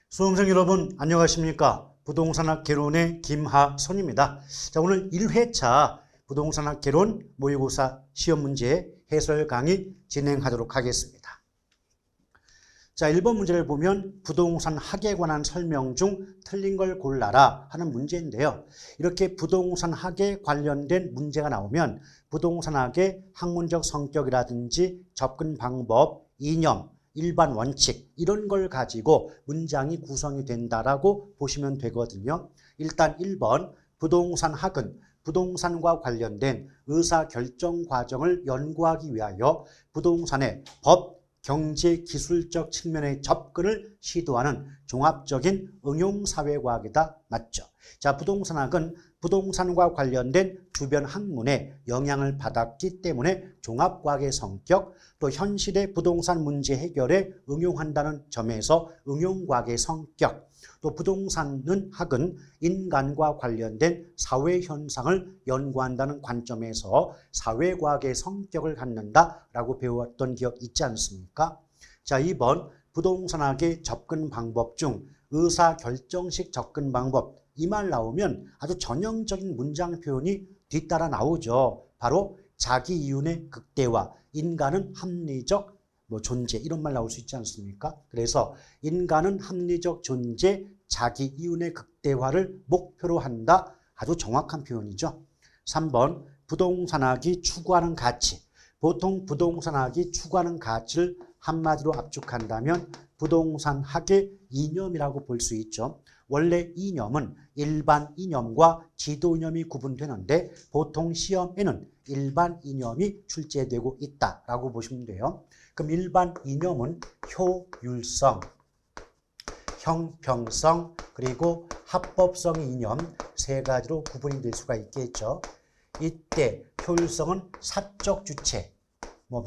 수험생 여러분 안녕하십니까? 부동산학 개론의 김하선입니다. 자, 오늘 1회차 부동산학 개론 모의고사 시험 문제 해설 강의 진행하도록 하겠습니다. 자, 1번 문제를 보면 부동산 학에 관한 설명 중 틀린 걸 골라라 하는 문제인데요. 이렇게 부동산 학에 관련된 문제가 나오면 부동산 학의 학문적 성격이라든지 접근 방법, 이념, 일반 원칙 이런 걸 가지고 문장이 구성이 된다라고 보시면 되거든요. 일단 1번 부동산 학은 부동산과 관련된 의사결정 과정을 연구하기 위하여 부동산의 법, 경제, 기술적 측면의 접근을 시도하는 종합적인 응용사회과학이다. 맞죠? 자, 부동산학은 부동산과 관련된 주변 학문에 영향을 받았기 때문에 종합과학의 성격, 또 현실의 부동산 문제 해결에 응용한다는 점에서 응용과학의 성격, 또 부동산은 학은 인간과 관련된 사회현상을 연구한다는 관점에서 사회과학의 성격을 갖는다라고 배웠던 기억 있지 않습니까? 자, 2번 부동산학의 접근 방법 중 의사결정식 접근 방법, 이 말 나오면 아주 전형적인 문장 표현이 뒤따라 나오죠. 바로 자기 이윤의 극대화, 인간은 합리적 존재, 이런 말 나올 수 있지 않습니까? 그래서 인간은 합리적 존재, 자기 이윤의 극대화를 목표로 한다. 아주 정확한 표현이죠. 3번 부동산학이 추구하는 가치. 보통 부동산학이 추구하는 가치를 한마디로 압축한다면 부동산학의 이념이라고 볼 수 있죠. 원래 이념은 일반 이념과 지도 이념이 구분되는데 보통 시험에는 일반 이념이 출제되고 있다라고 보시면 돼요. 그럼 일반 이념은 효율성, 형평성, 그리고 합법성 이념 세 가지로 구분이 될 수가 있겠죠. 이때 효율성은 사적 주체,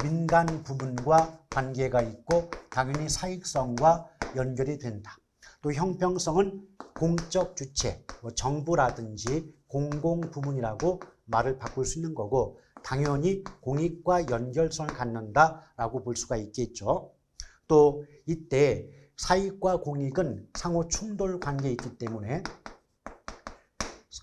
민간 부문과 관계가 있고 당연히 사익성과 연결이 된다. 또 형평성은 공적 주체, 정부라든지 공공부문이라고 말을 바꿀 수 있는 거고 당연히 공익과 연결성을 갖는다라고 볼 수가 있겠죠. 또 이때 사익과 공익은 상호 충돌 관계에 있기 때문에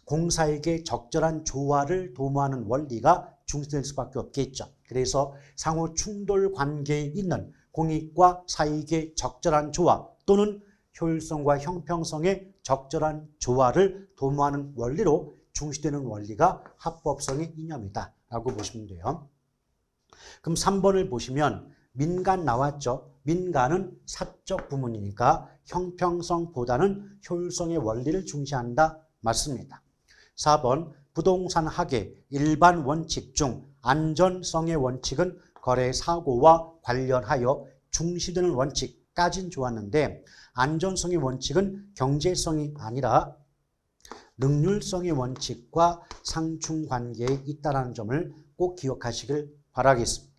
공사에게 적절한 조화를 도모하는 원리가 중시될 수밖에 없겠죠. 그래서 상호 충돌 관계에 있는 공익과 사익의 적절한 조화 또는 효율성과 형평성의 적절한 조화를 도모하는 원리로 중시되는 원리가 합법성의 이념이다 라고 보시면 돼요. 그럼 3번을 보시면 민간 나왔죠. 민간은 사적 부문이니까 형평성보다는 효율성의 원리를 중시한다. 맞습니다. 4번 부동산학의 일반 원칙 중 안전성의 원칙은 거래 사고와 관련하여 중시되는 원칙까지는 좋았는데 안전성의 원칙은 경제성이 아니라 능률성의 원칙과 상충관계에 있다는 점을 꼭 기억하시길 바라겠습니다.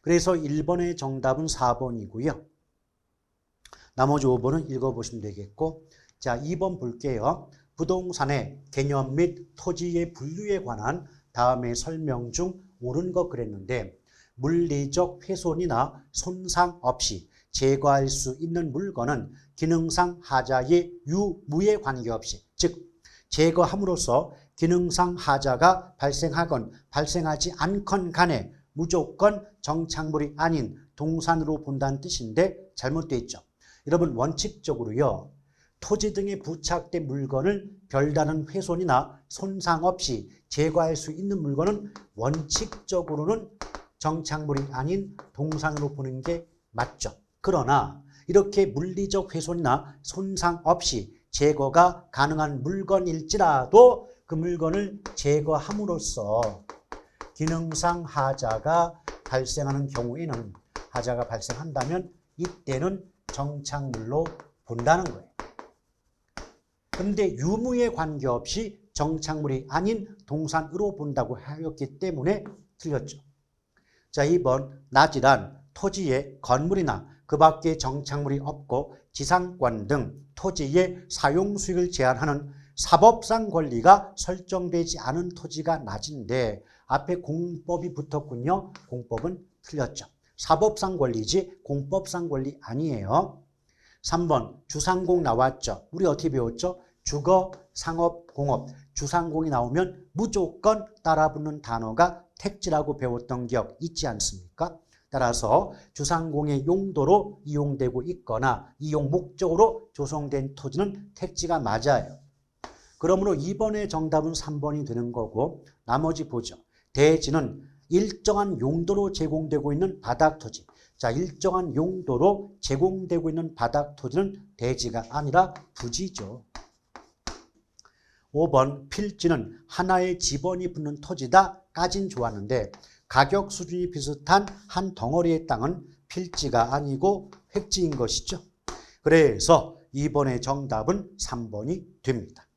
그래서 1번의 정답은 4번이고요. 나머지 5번은 읽어보시면 되겠고, 자, 2번 볼게요. 부동산의 개념 및 토지의 분류에 관한 다음의 설명 중 옳은 것 그랬는데 물리적 훼손이나 손상 없이 제거할 수 있는 물건은 기능상 하자의 유무에 관계없이, 즉 제거함으로써 기능상 하자가 발생하건 발생하지 않건 간에 무조건 정착물이 아닌 동산으로 본다는 뜻인데 잘못되어 있죠. 여러분 원칙적으로요. 토지 등에 부착된 물건을 별다른 훼손이나 손상 없이 제거할 수 있는 물건은 원칙적으로는 정착물이 아닌 동산으로 보는 게 맞죠. 그러나 이렇게 물리적 훼손이나 손상 없이 제거가 가능한 물건일지라도 그 물건을 제거함으로써 기능상 하자가 발생하는 경우에는 하자가 발생한다면 이때는 정착물로 본다는 거예요. 그런데 유무에 관계없이 정착물이 아닌 동산으로 본다고 하였기 때문에 틀렸죠. 자, 2번 나지란 토지에 건물이나 그 밖에 정착물이 없고 지상권 등 토지의 사용 수익을 제한하는 사법상 권리가 설정되지 않은 토지가 낮은데 앞에 공법이 붙었군요. 공법은 틀렸죠. 사법상 권리지 공법상 권리 아니에요. 3번 주상공 나왔죠. 우리 어떻게 배웠죠? 주거, 상업, 공업. 주상공이 나오면 무조건 따라붙는 단어가 택지라고 배웠던 기억 있지 않습니까? 따라서 주상공의 용도로 이용되고 있거나 이용 목적으로 조성된 토지는 택지가 맞아요. 그러므로 2번의 정답은 3번이 되는 거고 나머지 보죠. 대지는 일정한 용도로 제공되고 있는 바닥 토지. 자, 일정한 용도로 제공되고 있는 바닥 토지는 대지가 아니라 부지죠. 5번 필지는 하나의 지번이 붙는 토지다 까진 좋았는데 가격 수준이 비슷한 한 덩어리의 땅은 필지가 아니고 획지인 것이죠. 그래서 2번의 정답은 3번이 됩니다.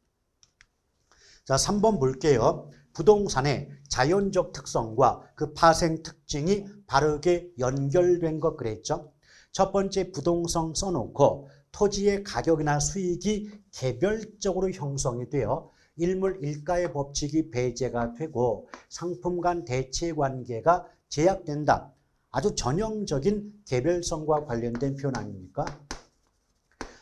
자, 3번 볼게요. 부동산의 자연적 특성과 그 파생 특징이 바르게 연결된 것 그랬죠. 첫 번째 부동성 써놓고 토지의 가격이나 수익이 개별적으로 형성이 되어 일물일가의 법칙이 배제가 되고 상품 간 대체 관계가 제약된다. 아주 전형적인 개별성과 관련된 표현 아닙니까?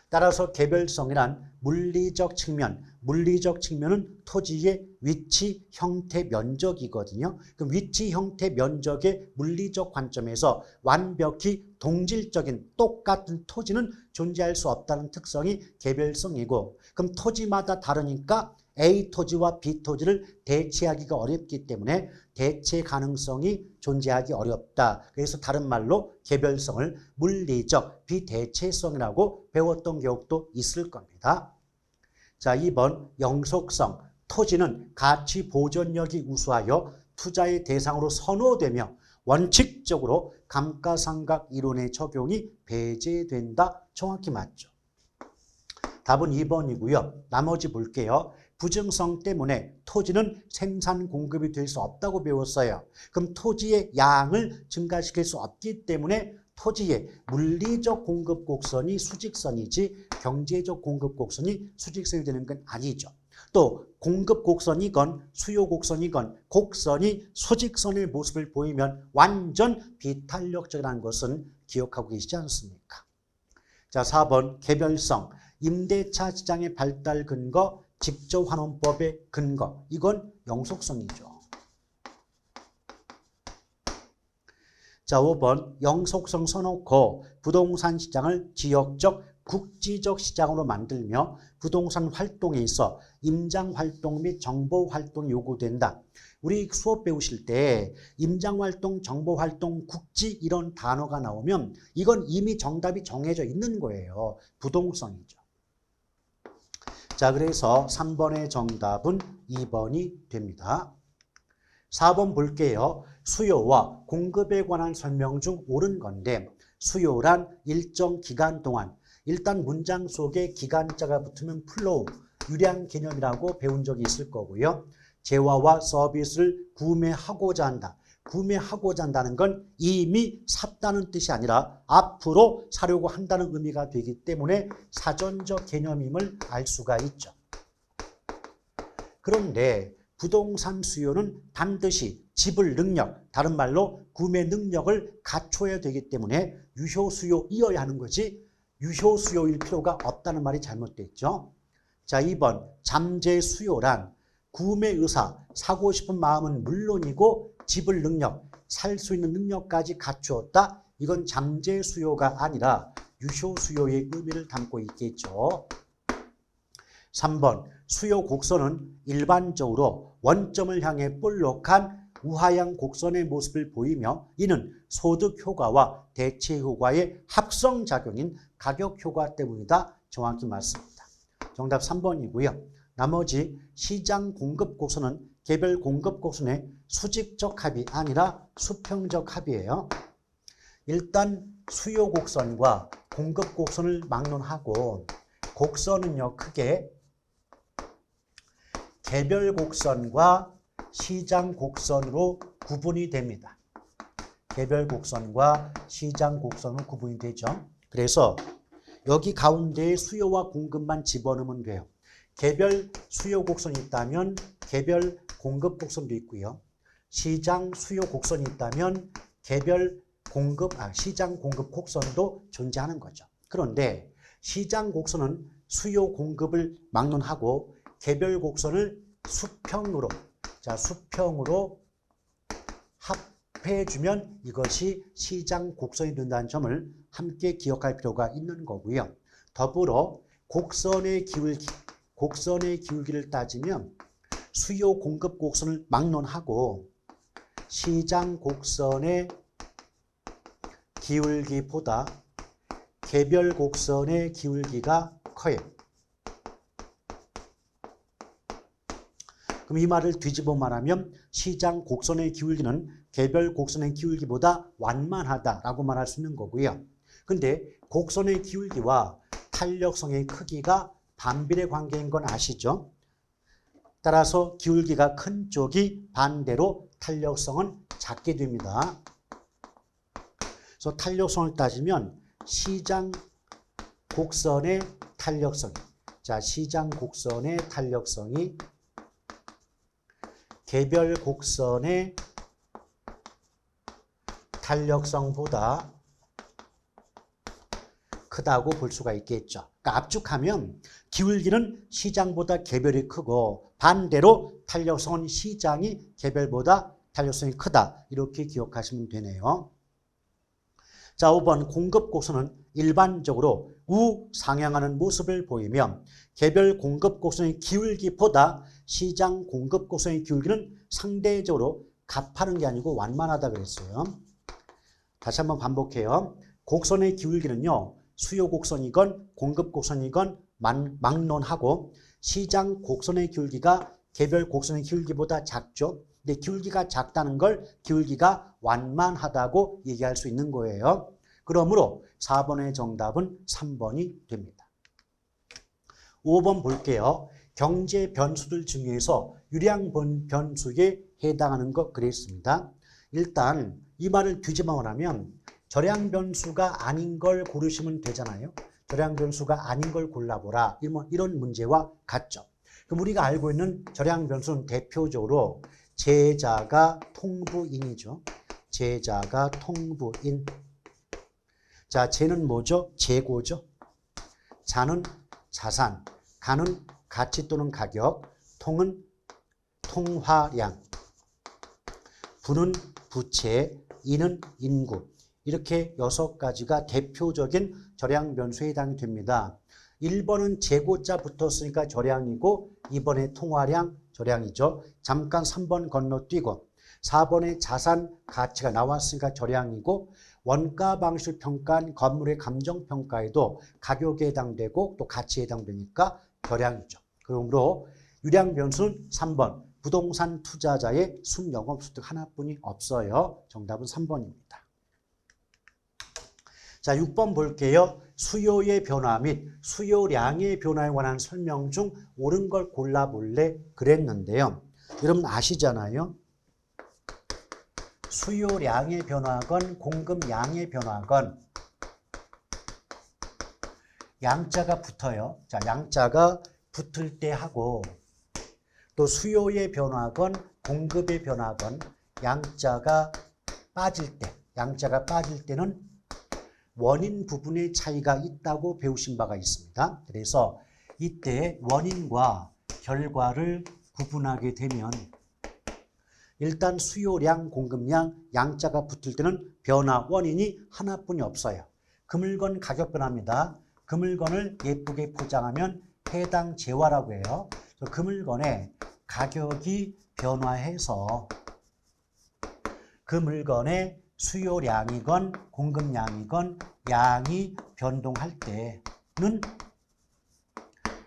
따라서 개별성이란 물리적 측면은 토지의 위치, 형태, 면적이거든요. 그럼 위치, 형태, 면적의 물리적 관점에서 완벽히 동질적인 똑같은 토지는 존재할 수 없다는 특성이 개별성이고, 그럼 토지마다 다르니까 A 토지와 B 토지를 대체하기가 어렵기 때문에 대체 가능성이 존재하기 어렵다. 그래서 다른 말로 개별성을 물리적 비대체성이라고 배웠던 기억도 있을 겁니다. 자, 2번 영속성. 토지는 가치 보존력이 우수하여 투자의 대상으로 선호되며 원칙적으로 감가상각 이론의 적용이 배제된다. 정확히 맞죠. 답은 2번이고요. 나머지 볼게요. 부증성 때문에 토지는 생산 공급이 될 수 없다고 배웠어요. 그럼 토지의 양을 증가시킬 수 없기 때문에 토지의 물리적 공급 곡선이 수직선이지 경제적 공급 곡선이 수직선이 되는 건 아니죠. 또 공급 곡선이건 수요 곡선이건 곡선이 수직선의 모습을 보이면 완전 비탄력적이라는 것은 기억하고 계시지 않습니까? 자, 4번 개별성. 임대차 시장의 발달 근거 직조환원법의 근거. 이건 영속성이죠. 자, 5번 영속성 써놓고 부동산 시장을 지역적, 국지적 시장으로 만들며 부동산 활동에 있어 임장활동 및 정보활동이 요구된다. 우리 수업 배우실 때 임장활동, 정보활동, 국지 이런 단어가 나오면 이건 이미 정답이 정해져 있는 거예요. 부동성이죠. 자, 그래서 3번의 정답은 2번이 됩니다. 4번 볼게요. 수요와 공급에 관한 설명 중 옳은 건데 수요란 일정 기간 동안 일단 문장 속에 기간자가 붙으면 플로우, 유량 개념이라고 배운 적이 있을 거고요. 재화와 서비스를 구매하고자 한다. 구매하고자 한다는 건 이미 샀다는 뜻이 아니라 앞으로 사려고 한다는 의미가 되기 때문에 사전적 개념임을 알 수가 있죠. 그런데 부동산 수요는 반드시 지불 능력, 다른 말로 구매 능력을 갖춰야 되기 때문에 유효 수요이어야 하는 거지 유효 수요일 필요가 없다는 말이 잘못됐죠. 자, 2번 잠재 수요란 구매 의사, 사고 싶은 마음은 물론이고 지불 능력, 살 수 있는 능력까지 갖추었다. 이건 잠재 수요가 아니라 유효 수요의 의미를 담고 있겠죠. 3번 수요 곡선은 일반적으로 원점을 향해 볼록한 우하향 곡선의 모습을 보이며 이는 소득 효과와 대체 효과의 합성작용인 가격 효과 때문이다. 정확히 맞습니다. 정답 3번이고요. 나머지 시장 공급 곡선은 개별 공급 곡선의 수직적 합이 아니라 수평적 합이에요. 일단 수요 곡선과 공급 곡선을 막론하고 곡선은요 크게 개별 곡선과 시장 곡선으로 구분이 됩니다. 개별 곡선과 시장 곡선으로 구분이 되죠. 그래서 여기 가운데에 수요와 공급만 집어넣으면 돼요. 개별 수요 곡선이 있다면 개별 공급 곡선도 있고요. 시장 수요 곡선이 있다면 개별 공급, 시장 공급 곡선도 존재하는 거죠. 그런데 시장 곡선은 수요 공급을 막론하고 개별 곡선을 수평으로, 자, 수평으로 합해주면 이것이 시장 곡선이 된다는 점을 함께 기억할 필요가 있는 거고요. 더불어 곡선의 기울기를 따지면 수요 공급 곡선을 막론하고 시장 곡선의 기울기보다 개별 곡선의 기울기가 커요. 그럼 이 말을 뒤집어 말하면 시장 곡선의 기울기는 개별 곡선의 기울기보다 완만하다라고 말할 수 있는 거고요. 근데 곡선의 기울기와 탄력성의 크기가 반비례 관계인 건 아시죠? 따라서 기울기가 큰 쪽이 반대로 탄력성은 작게 됩니다. 그래서 탄력성을 따지면 시장 곡선의 탄력성, 자, 시장 곡선의 탄력성이 개별 곡선의 탄력성보다 크다고 볼 수가 있겠죠. 그러니까 압축하면 기울기는 시장보다 개별이 크고 반대로 탄력성은 시장이 개별보다 탄력성이 크다. 이렇게 기억하시면 되네요. 자, 5번 공급 곡선은 일반적으로 우상향하는 모습을 보이며 개별 공급 곡선의 기울기보다 시장 공급 곡선의 기울기는 상대적으로 가파른 게 아니고 완만하다 그랬어요. 다시 한번 반복해요. 곡선의 기울기는요, 수요 곡선이건 공급 곡선이건 막론하고 시장 곡선의 기울기가 개별 곡선의 기울기보다 작죠. 근데 기울기가 작다는 걸 기울기가 완만하다고 얘기할 수 있는 거예요. 그러므로 4번의 정답은 3번이 됩니다. 5번 볼게요. 경제 변수들 중에서 유량 변수에 해당하는 것 그랬습니다. 일단 이 말을 뒤집어 말하면 절량 변수가 아닌 걸 고르시면 되잖아요. 절량 변수가 아닌 걸 골라보라. 이런 문제와 같죠. 그럼 우리가 알고 있는 절량 변수는 대표적으로 제자가 통부인이죠. 제자가 통부인. 자, 재는 뭐죠? 재고죠. 자는 자산, 가는 가치 또는 가격, 통은 통화량, 부는 부채, 인은 인구. 이렇게 6가지가 대표적인 절량 변수에 해당이 됩니다. 1번은 재고자 붙었으니까 절량이고 2번의 통화량 절량이죠. 잠깐 3번 건너뛰고 4번의 자산 가치가 나왔으니까 절량이고 원가 방식을 평가한 건물의 감정평가에도 가격에 해당되고 또 가치에 해당되니까 절량이죠. 그러므로 유량 변수는 3번 부동산 투자자의 순영업소득 하나뿐이 없어요. 정답은 3번입니다. 자, 6번 볼게요. 수요의 변화 및 수요량의 변화에 관한 설명 중 옳은 걸 골라볼래 그랬는데요. 여러분 아시잖아요. 수요량의 변화건 공급량의 변화건 양자가 붙어요. 자, 양자가 붙을 때 하고 또 수요의 변화건 공급의 변화건 양자가 빠질 때는 원인 부분의 차이가 있다고 배우신 바가 있습니다. 그래서 이때 원인과 결과를 구분하게 되면 일단 수요량, 공급량, 양자가 붙을 때는 변화, 원인이 하나뿐이 없어요. 그 물건 가격 변화입니다. 그 물건을 예쁘게 포장하면 해당 재화라고 해요. 그 물건의 가격이 변화해서 그 물건의 수요량이건 공급량이건 양이 변동할 때는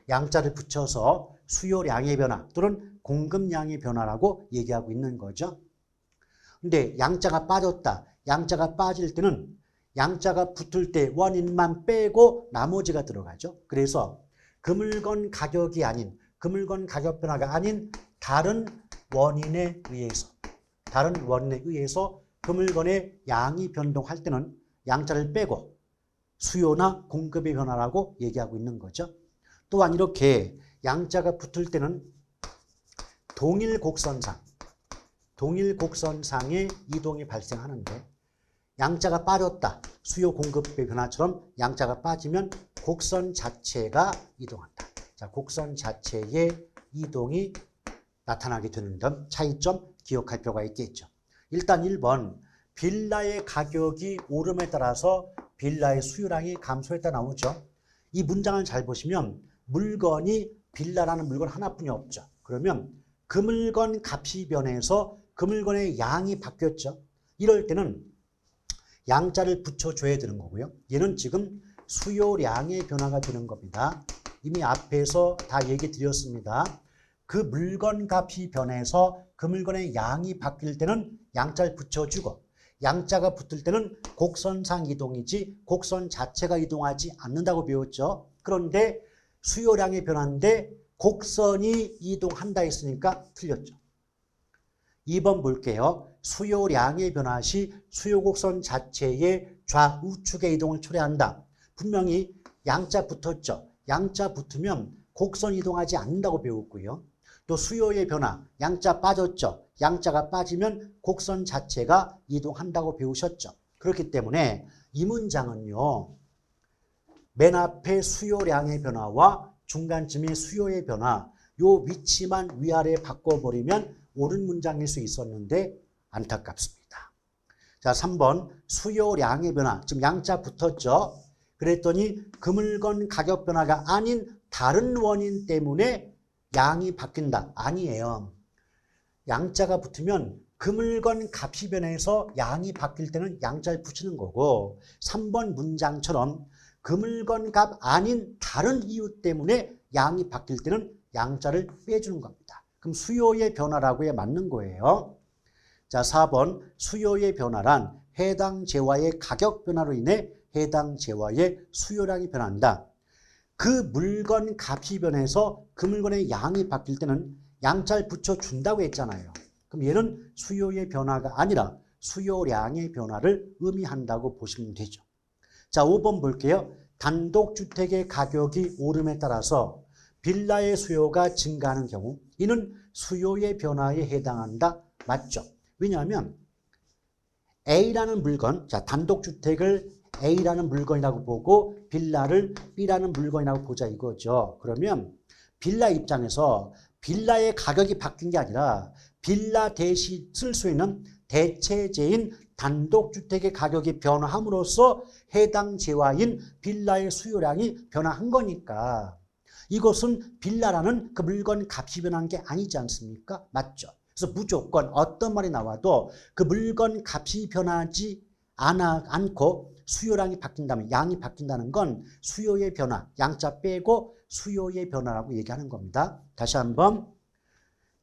양자를 붙여서 수요량의 변화 또는 공급량의 변화라고 얘기하고 있는 거죠. 근데 양자가 빠졌다. 양자가 빠질 때는 양자가 붙을 때 원인만 빼고 나머지가 들어가죠. 그래서 그 물건 가격이 아닌, 그 물건 가격 변화가 아닌 다른 원인에 의해서 그 물건의 양이 변동할 때는 양자를 빼고 수요나 공급의 변화라고 얘기하고 있는 거죠. 또한 이렇게 양자가 붙을 때는 동일 곡선상의 이동이 발생하는데 양자가 빠졌다. 수요 공급의 변화처럼 양자가 빠지면 곡선 자체가 이동한다. 자, 곡선 자체의 이동이 나타나게 되는 점, 차이점 기억할 필요가 있겠죠. 일단 1번, 빌라의 가격이 오름에 따라서 빌라의 수요량이 감소했다 나오죠. 이 문장을 잘 보시면 물건이 빌라라는 물건 하나뿐이 없죠. 그러면 그 물건 값이 변해서 그 물건의 양이 바뀌었죠. 이럴 때는 양자를 붙여줘야 되는 거고요. 얘는 지금 수요량의 변화가 되는 겁니다. 이미 앞에서 다 얘기 드렸습니다. 그 물건 값이 변해서 그 물건의 양이 바뀔 때는 양자를 붙여주고 양자가 붙을 때는 곡선상 이동이지 곡선 자체가 이동하지 않는다고 배웠죠. 그런데 수요량의 변화인데 곡선이 이동한다 했으니까 틀렸죠. 2번 볼게요. 수요량의 변화 시 수요곡선 자체의 좌우측의 이동을 초래한다. 분명히 양자 붙었죠. 양자 붙으면 곡선 이동하지 않는다고 배웠고요. 또 수요의 변화, 양자 빠졌죠. 양자가 빠지면 곡선 자체가 이동한다고 배우셨죠. 그렇기 때문에 이 문장은요. 맨 앞에 수요량의 변화와 중간쯤의 수요의 변화, 요 위치만 위아래 바꿔버리면 옳은 문장일 수 있었는데 안타깝습니다. 자, 3번 수요량의 변화, 지금 양자 붙었죠. 그랬더니 그 물건 가격 변화가 아닌 다른 원인 때문에 양이 바뀐다. 아니에요. 양자가 붙으면 그 물건 값이 변해서 양이 바뀔 때는 양자를 붙이는 거고 3번 문장처럼 그 물건 값 아닌 다른 이유 때문에 양이 바뀔 때는 양자를 빼주는 겁니다. 그럼 수요의 변화라고 해 맞는 거예요. 자, 4번 수요의 변화란 해당 재화의 가격 변화로 인해 해당 재화의 수요량이 변한다. 그 물건 값이 변해서 그 물건의 양이 바뀔 때는 양자를 붙여준다고 했잖아요. 그럼 얘는 수요의 변화가 아니라 수요량의 변화를 의미한다고 보시면 되죠. 자, 5번 볼게요. 단독주택의 가격이 오름에 따라서 빌라의 수요가 증가하는 경우 이는 수요의 변화에 해당한다. 맞죠? 왜냐하면 A라는 물건, 자, 단독주택을 A라는 물건이라고 보고 빌라를 B라는 물건이라고 보자 이거죠. 그러면 빌라 입장에서 빌라의 가격이 바뀐 게 아니라 빌라 대신 쓸 수 있는 대체재인 단독주택의 가격이 변화함으로써 해당 재화인 빌라의 수요량이 변화한 거니까 이것은 빌라라는 그 물건 값이 변한 게 아니지 않습니까? 맞죠? 그래서 무조건 어떤 말이 나와도 그 물건 값이 변하지 않고 수요량이 바뀐다면 양이 바뀐다는 건 수요의 변화, 양자 빼고 수요의 변화라고 얘기하는 겁니다. 다시 한번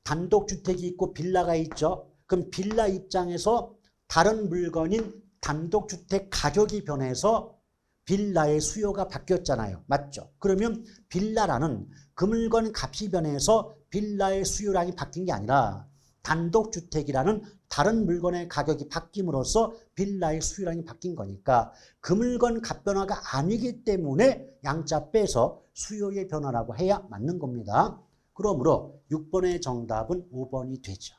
단독주택이 있고 빌라가 있죠. 그럼 빌라 입장에서 다른 물건인 단독주택 가격이 변해서 빌라의 수요가 바뀌었잖아요. 맞죠? 그러면 빌라라는 그 물건 값이 변해서 빌라의 수요량이 바뀐 게 아니라 단독주택이라는 다른 물건의 가격이 바뀜으로써 빌라의 수요량이 바뀐 거니까 그 물건 값 변화가 아니기 때문에 양자 빼서 수요의 변화라고 해야 맞는 겁니다. 그러므로 6번의 정답은 5번이 되죠.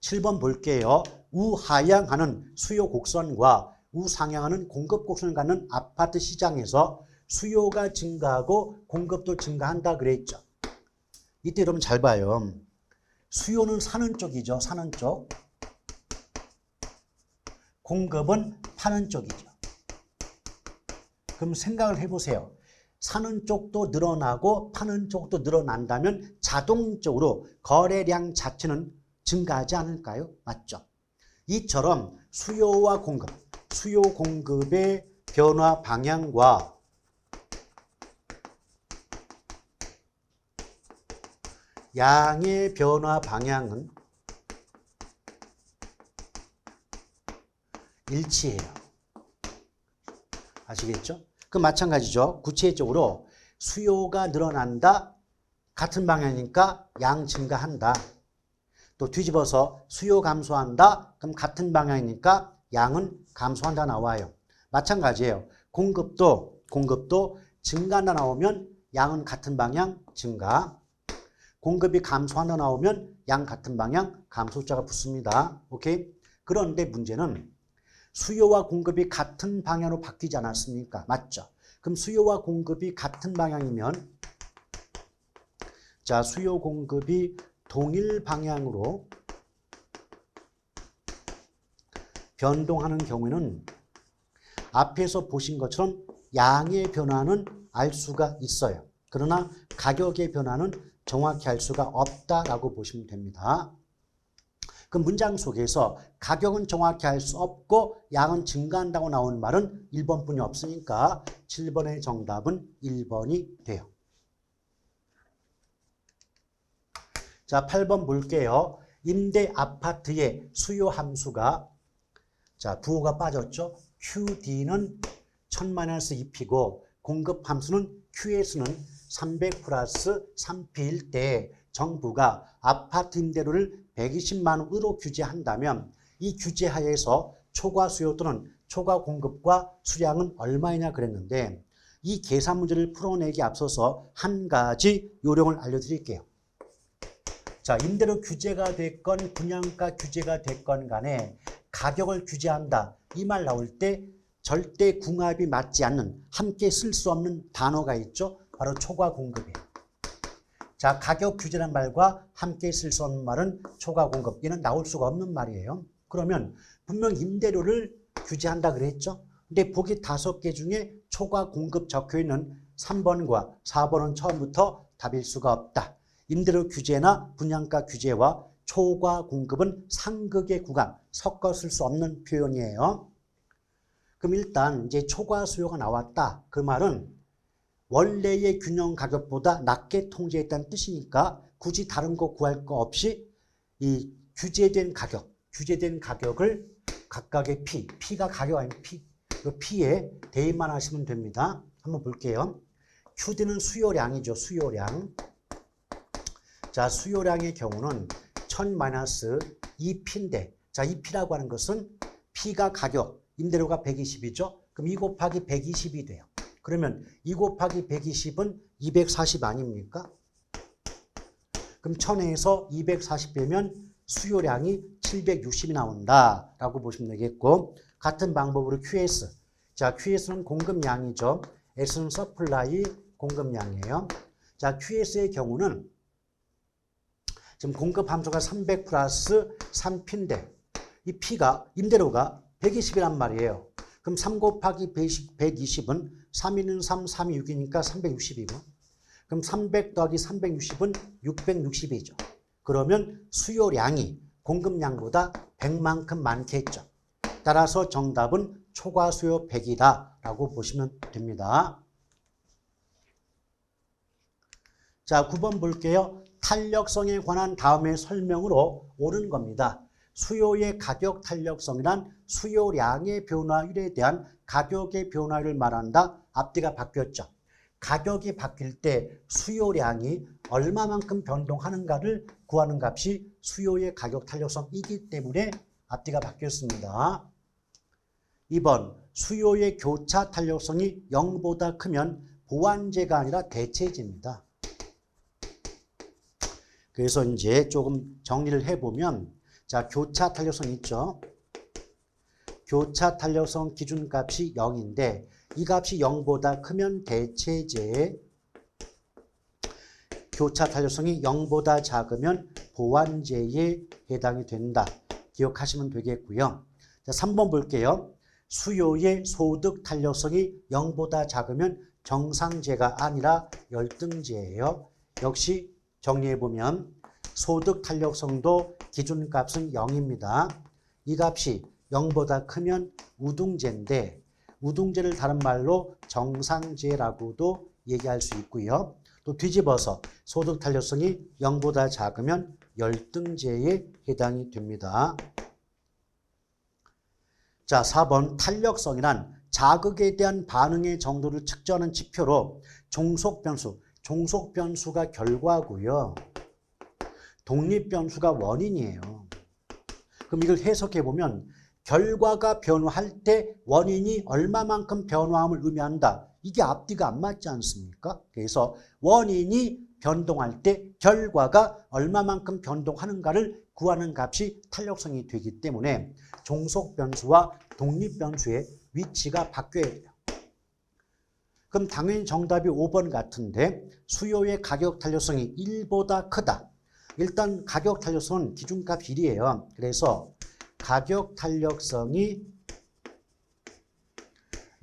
7번 볼게요. 우하향하는 수요 곡선과 우상향하는 공급 곡선을 갖는 아파트 시장에서 수요가 증가하고 공급도 증가한다 그랬죠. 이때 여러분 잘 봐요. 수요는 사는 쪽이죠. 사는 쪽. 공급은 파는 쪽이죠. 그럼 생각을 해보세요. 사는 쪽도 늘어나고 파는 쪽도 늘어난다면 자동적으로 거래량 자체는 증가하지 않을까요? 맞죠? 이처럼 수요와 공급, 수요 공급의 변화 방향과 양의 변화 방향은 일치해요. 아시겠죠? 그 마찬가지죠. 구체적으로 수요가 늘어난다. 같은 방향이니까 양 증가한다. 또 뒤집어서 수요 감소한다. 그럼 같은 방향이니까 양은 감소한다 나와요. 마찬가지예요. 공급도 증가한다 나오면 양은 같은 방향 증가. 공급이 감소한다 나오면 양 같은 방향 감소자가 붙습니다. 오케이? 그런데 문제는 수요와 공급이 같은 방향으로 바뀌지 않았습니까? 맞죠? 그럼 수요와 공급이 같은 방향이면 자, 수요 공급이 동일 방향으로 변동하는 경우에는 앞에서 보신 것처럼 양의 변화는 알 수가 있어요. 그러나 가격의 변화는 정확히 알 수가 없다라고 보시면 됩니다. 그 문장 속에서 가격은 정확히 알 수 없고 양은 증가한다고 나온 말은 1번뿐이 없으니까 7번의 정답은 1번이 돼요. 자, 8번 볼게요. 임대 아파트의 수요 함수가 자, 부호가 빠졌죠. QD는 1000-2P고 공급 함수는 QS는 300 플러스 3P일 때 정부가 아파트 임대료를 120만 원으로 규제한다면 이 규제 하에서 초과 수요 또는 초과 공급과 수량은 얼마이냐 그랬는데 이 계산 문제를 풀어내기 앞서서 한 가지 요령을 알려드릴게요. 자, 임대료 규제가 됐건 분양가 규제가 됐건 간에 가격을 규제한다. 이 말 나올 때 절대 궁합이 맞지 않는 함께 쓸 수 없는 단어가 있죠. 바로 초과 공급이에요. 자, 가격 규제란 말과 함께 쓸 수 없는 말은 초과 공급. 얘는 나올 수가 없는 말이에요. 그러면 분명 임대료를 규제한다 그랬죠. 근데 보기 5개 중에 초과 공급 적혀있는 3번과 4번은 처음부터 답일 수가 없다. 임대료 규제나 분양가 규제와 초과 공급은 상극의 구간, 섞어 쓸 수 없는 표현이에요. 그럼 일단 이제 초과 수요가 나왔다. 그 말은 원래의 균형 가격보다 낮게 통제했다는 뜻이니까 굳이 다른 거 구할 거 없이 이 규제된 가격을 각각의 P가 가격 아닌 P에 대입만 하시면 됩니다. 한번 볼게요. QD는 수요량이죠. 수요량. 자, 수요량의 경우는 1000-2P인데 자, 이 P라고 하는 것은 P가 가격, 임대료가 120이죠. 그럼 2 곱하기 120이 돼요. 그러면 2 곱하기 120은 240 아닙니까? 그럼 1000에서 240 빼면 수요량이 760이 나온다라고 보시면 되겠고 같은 방법으로 QS. 자, QS는 공급량이죠. S는 서플라이 공급량이에요. 자, QS의 경우는 지금 공급 함수가 300 플러스 3P인데 이 P가 임대료가 120이란 말이에요. 그럼 3 곱하기 120은 3는 3, 3이 6이니까 360이고 그럼 300 더하기 360은 660이죠. 그러면 수요량이 공급량보다 100만큼 많겠죠. 따라서 정답은 초과 수요 100이다 라고 보시면 됩니다. 자, 9번 볼게요. 탄력성에 관한 다음의 설명으로 옳은 겁니다. 수요의 가격 탄력성이란 수요량의 변화율에 대한 가격의 변화율을 말한다. 앞뒤가 바뀌었죠. 가격이 바뀔 때 수요량이 얼마만큼 변동하는가를 구하는 값이 수요의 가격 탄력성이기 때문에 앞뒤가 바뀌었습니다. 2번 수요의 교차 탄력성이 0보다 크면 보완제가 아니라 대체제입니다. 그래서 이제 조금 정리를 해보면 자, 교차 탄력성 있죠. 교차 탄력성 기준값이 0인데 이 값이 0보다 크면 대체제에 교차 탄력성이 0보다 작으면 보완제에 해당이 된다. 기억하시면 되겠고요. 자, 3번 볼게요. 수요의 소득 탄력성이 0보다 작으면 정상제가 아니라 열등제예요. 역시 정리해보면 소득 탄력성도 기준값은 0입니다. 이 값이 0보다 크면 우등제인데 우등제를 다른 말로 정상제라고도 얘기할 수 있고요. 또 뒤집어서 소득 탄력성이 0보다 작으면 열등제에 해당이 됩니다. 자, 4번 탄력성이란 자극에 대한 반응의 정도를 측정하는 지표로 종속변수가 결과고요. 독립변수가 원인이에요. 그럼 이걸 해석해보면 결과가 변화할 때 원인이 얼마만큼 변화함을 의미한다. 이게 앞뒤가 안 맞지 않습니까? 그래서 원인이 변동할 때 결과가 얼마만큼 변동하는가를 구하는 값이 탄력성이 되기 때문에 종속변수와 독립변수의 위치가 바뀌어야 돼요. 그럼 당연히 정답이 5번 같은데 수요의 가격 탄력성이 1보다 크다. 일단 가격 탄력성은 기준값 1이에요. 그래서 가격 탄력성이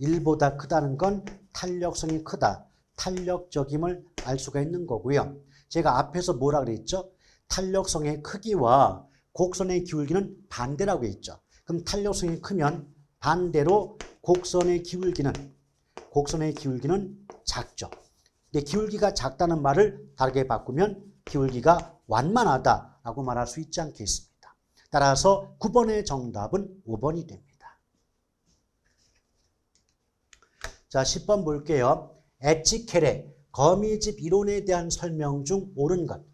1보다 크다는 건 탄력성이 크다. 탄력적임을 알 수가 있는 거고요. 제가 앞에서 뭐라 그랬죠? 탄력성의 크기와 곡선의 기울기는 반대라고 했죠. 그럼 탄력성이 크면 반대로 곡선의 기울기는 작죠. 근데 기울기가 작다는 말을 다르게 바꾸면 기울기가 완만하다라고 말할 수 있지 않겠습니다. 따라서 9번의 정답은 5번이 됩니다. 자, 10번 볼게요. 에치켈의 거미집 이론에 대한 설명 중 옳은 것.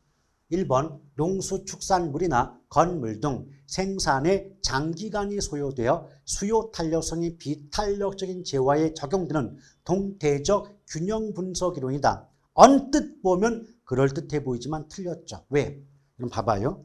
1번 농수축산물이나 건물 등 생산에 장기간이 소요되어 수요 탄력성이 비탄력적인 재화에 적용되는 동태적 균형 분석 이론이다. 언뜻 보면 그럴듯해 보이지만 틀렸죠. 왜? 그럼 봐봐요.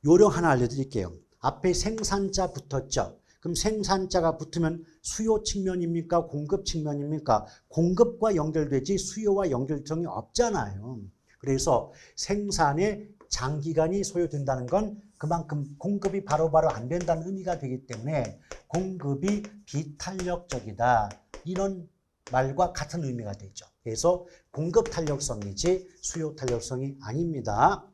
요령 하나 알려드릴게요. 앞에 생산자 붙었죠. 그럼 생산자가 붙으면 수요 측면입니까? 공급 측면입니까? 공급과 연결되지 수요와 연결성이 없잖아요. 그래서 생산에 장기간이 소요된다는 건 그만큼 공급이 바로바로 안 된다는 의미가 되기 때문에 공급이 비탄력적이다. 이런 말과 같은 의미가 되죠. 그래서 공급 탄력성이지 수요 탄력성이 아닙니다.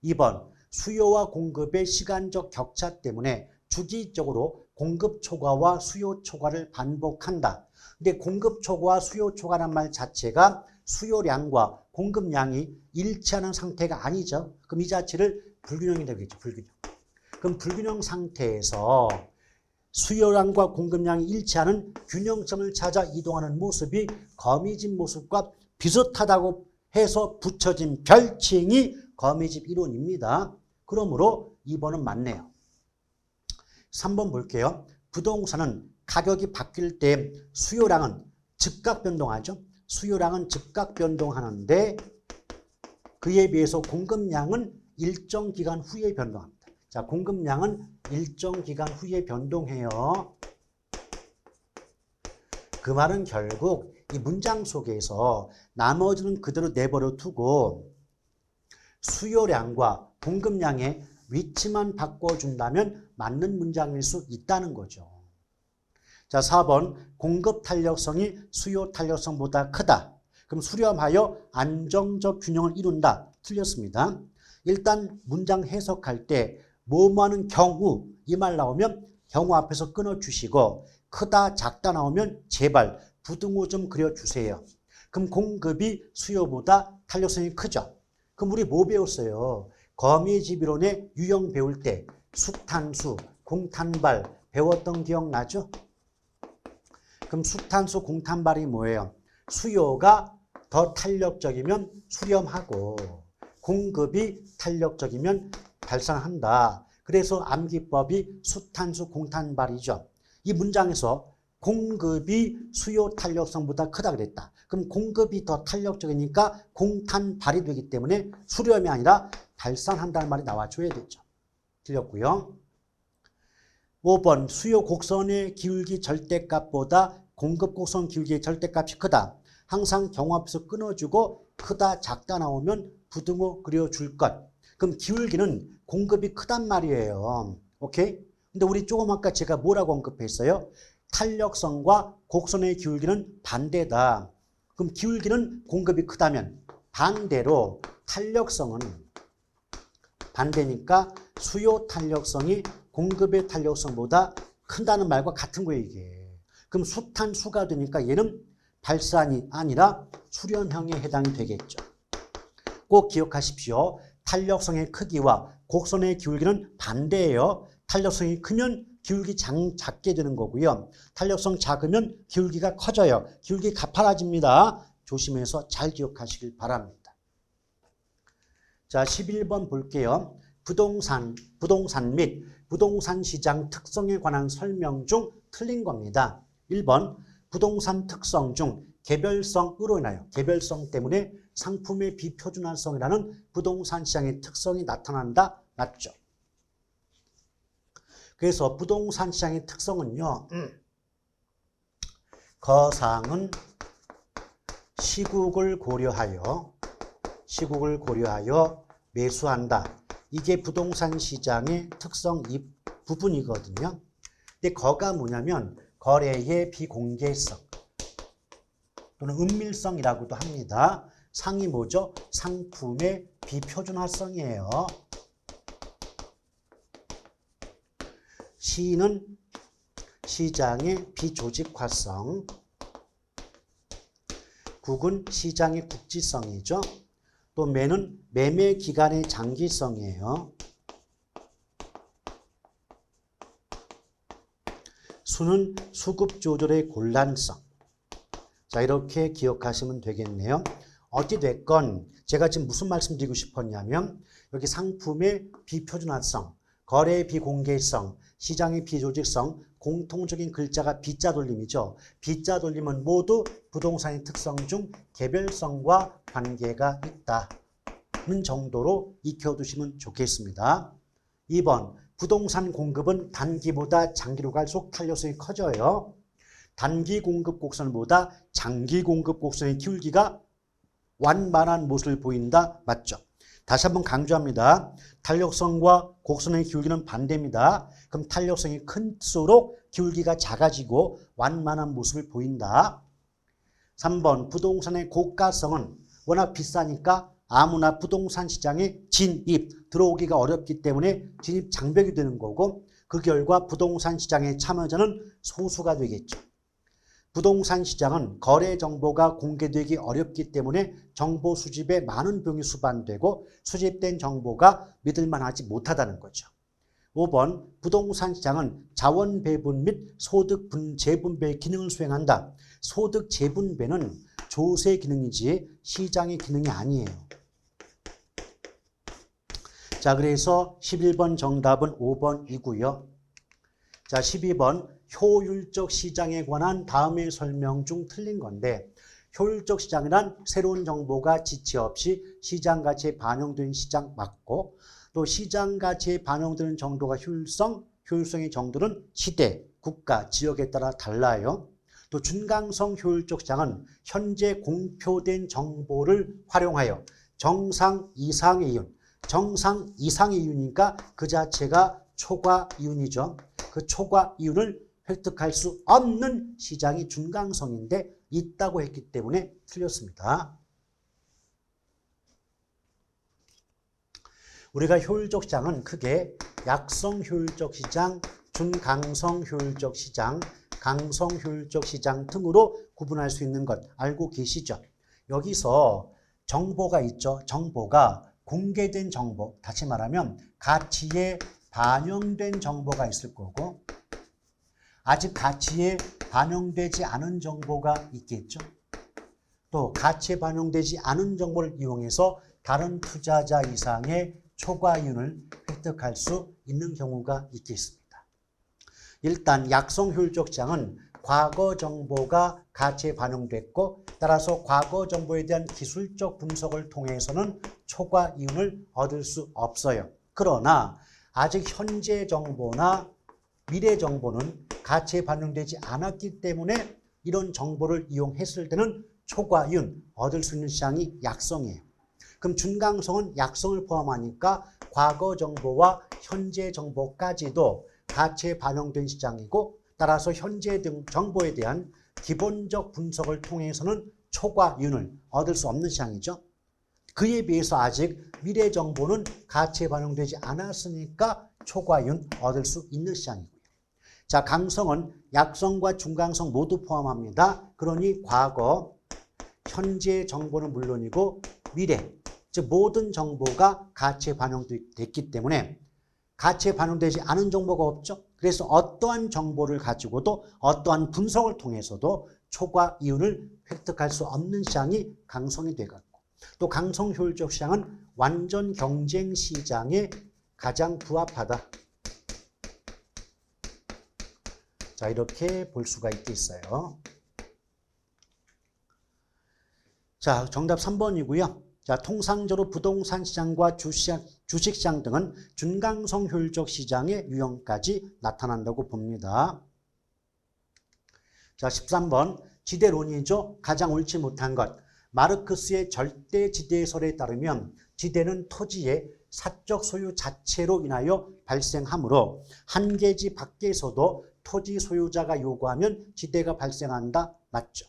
2번 수요와 공급의 시간적 격차 때문에 주기적으로 공급 초과와 수요 초과를 반복한다. 근데 공급 초과와 수요 초과란 말 자체가 수요량과 공급량이 일치하는 상태가 아니죠. 그럼 이 자체를 불균형이 되겠죠. 불균형. 그럼 불균형 상태에서 수요량과 공급량이 일치하는 균형점을 찾아 이동하는 모습이 거미집 모습과 비슷하다고 해서 붙여진 별칭이 거미집 이론입니다. 그러므로 2번은 맞네요. 3번 볼게요. 부동산은 가격이 바뀔 때 수요량은 즉각 변동하죠. 수요량은 즉각 변동하는데 그에 비해서 공급량은 일정 기간 후에 변동합니다. 자, 공급량은 일정 기간 후에 변동해요. 그 말은 결국 이 문장 속에서 나머지는 그대로 내버려 두고 수요량과 공급량의 위치만 바꿔준다면 맞는 문장일 수 있다는 거죠. 자, 4번 공급 탄력성이 수요 탄력성보다 크다. 그럼 수렴하여 안정적 균형을 이룬다. 틀렸습니다. 일단 문장 해석할 때 뭐뭐하는 경우 이 말 나오면 경우 앞에서 끊어주시고 크다 작다 나오면 제발 부등호 좀 그려주세요. 그럼 공급이 수요보다 탄력성이 크죠. 그럼 우리 뭐 배웠어요? 거미집이론의 유형 배울 때 수탄수, 공탄발 배웠던 기억나죠? 그럼 수탄수, 공탄발이 뭐예요? 수요가 더 탄력적이면 수렴하고 공급이 탄력적이면 발산한다. 그래서 암기법이 수탄수, 공탄발이죠. 이 문장에서 공급이 수요 탄력성보다 크다 그랬다. 그럼 공급이 더 탄력적이니까 공탄발이 되기 때문에 수렴이 아니라 발산한다는 말이 나와줘야 되죠. 틀렸고요. 5번 수요 곡선의 기울기 절대값보다 공급 곡선 기울기의 절대값이 크다. 항상 경우 앞에서 끊어주고 크다 작다 나오면 부등호 그려줄 것. 그럼 기울기는 공급이 크단 말이에요. 오케이? 근데 우리 조금 아까 제가 뭐라고 언급했어요? 탄력성과 곡선의 기울기는 반대다. 그럼 기울기는 공급이 크다면 반대로 탄력성은 반대니까 수요 탄력성이 공급의 탄력성보다 큰다는 말과 같은 거예요, 이게. 그럼 수탄수가 되니까 얘는 발산이 아니라 수렴형에 해당이 되겠죠. 꼭 기억하십시오. 탄력성의 크기와 곡선의 기울기는 반대예요. 탄력성이 크면 기울기 작게 되는 거고요. 탄력성 작으면 기울기가 커져요. 기울기 가파라집니다. 조심해서 잘 기억하시길 바랍니다. 자, 11번 볼게요. 부동산 및 부동산 시장 특성에 관한 설명 중 틀린 겁니다. 1번 부동산 특성 중 개별성으로 인하여 개별성 때문에 상품의 비표준화성이라는 부동산 시장의 특성이 나타난다. 맞죠? 그래서 부동산 시장의 특성은요. 거상은 시국을 고려하여 매수한다. 이게 부동산 시장의 특성 이 부분이거든요. 근데 거가 뭐냐면 거래의 비공개성 또는 은밀성이라고도 합니다. 상이 뭐죠? 상품의 비표준화성이에요. 시는 시장의 비조직화성, 국은 시장의 국지성이죠. 또 매는 매매 기간의 장기성이에요. 수는 수급 조절의 곤란성. 자, 이렇게 기억하시면 되겠네요. 어찌됐건 제가 지금 무슨 말씀 드리고 싶었냐면 여기 상품의 비표준화성, 거래의 비공개성, 시장의 비조직성, 공통적인 글자가 비자 돌림이죠. 비자 돌림은 모두 부동산의 특성 중 개별성과 관계가 있다는 정도로 익혀두시면 좋겠습니다. 2번, 부동산 공급은 단기보다 장기로 갈수록 탄력성이 커져요. 단기 공급 곡선보다 장기 공급 곡선의 기울기가 완만한 모습을 보인다. 맞죠? 다시 한번 강조합니다. 탄력성과 곡선의 기울기는 반대입니다. 그럼 탄력성이 클수록 기울기가 작아지고 완만한 모습을 보인다. 3번, 부동산의 고가성은 워낙 비싸니까 아무나 부동산 시장에 진입, 들어오기가 어렵기 때문에 진입 장벽이 되는 거고 그 결과 부동산 시장의 참여자는 소수가 되겠죠. 부동산 시장은 거래 정보가 공개되기 어렵기 때문에 정보 수집에 많은 비용이 수반되고 수집된 정보가 믿을만하지 못하다는 거죠. 5번, 부동산 시장은 자원 배분 및 소득 재분배의 기능을 수행한다. 소득 재분배는 조세 기능이지 시장의 기능이 아니에요. 자, 그래서 11번 정답은 5번이고요. 자, 12번. 효율적 시장에 관한 다음의 설명 중 틀린 건데 효율적 시장이란 새로운 정보가 지체 없이 시장 가치에 반영된 시장 맞고 또 시장 가치에 반영되는 정도가 효율성의 정도는 시대, 국가, 지역에 따라 달라요. 또 준강성 효율적 시장은 현재 공표된 정보를 활용하여 정상 이상의 이윤, 정상 이상의 이윤이니까 그 자체가 초과 이윤이죠. 그 초과 이윤을 획득할 수 없는 시장이 준강성인데 있다고 했기 때문에 틀렸습니다. 우리가 효율적 시장은 크게 약성 효율적 시장, 준강성 효율적 시장, 강성 효율적 시장 등으로 구분할 수 있는 것 알고 계시죠? 여기서 정보가 있죠. 정보가 공개된 정보, 다시 말하면 가치에 반영된 정보가 있을 거고 아직 가치에 반영되지 않은 정보가 있겠죠. 또 가치에 반영되지 않은 정보를 이용해서 다른 투자자 이상의 초과 이윤을 획득할 수 있는 경우가 있겠습니다. 일단 약성 효율적 시장은 과거 정보가 가치에 반영됐고 따라서 과거 정보에 대한 기술적 분석을 통해서는 초과 이윤을 얻을 수 없어요. 그러나 아직 현재 정보나 미래 정보는 가치에 반영되지 않았기 때문에 이런 정보를 이용했을 때는 초과 이윤 얻을 수 있는 시장이 약성이에요. 그럼 준강성은 약성을 포함하니까 과거 정보와 현재 정보까지도 가치에 반영된 시장이고 따라서 현재 등 정보에 대한 기본적 분석을 통해서는 초과 이윤을 얻을 수 없는 시장이죠. 그에 비해서 아직 미래 정보는 가치에 반영되지 않았으니까 초과 이윤 얻을 수 있는 시장이고요. 자, 강성은 약성과 준강성 모두 포함합니다. 그러니 과거, 현재 정보는 물론이고 미래, 즉 모든 정보가 가치에 반영됐기 때문에 가치에 반영되지 않은 정보가 없죠. 그래서 어떠한 정보를 가지고도 어떠한 분석을 통해서도 초과 이윤을 획득할 수 없는 시장이 강성이 되겠고 또 강성 효율적 시장은 완전 경쟁 시장에 가장 부합하다. 자, 이렇게 볼 수가 있겠어요. 자, 정답 3번이고요. 자, 통상적으로 부동산 시장과 주식시장 등은 준강성 효율적 시장의 유형까지 나타난다고 봅니다. 자, 13번 지대론이죠. 가장 옳지 못한 것. 마르크스의 절대지대설에 따르면 지대는 토지의 사적 소유 자체로 인하여 발생하므로 한 계지 밖에서도 토지 소유자가 요구하면 지대가 발생한다. 맞죠?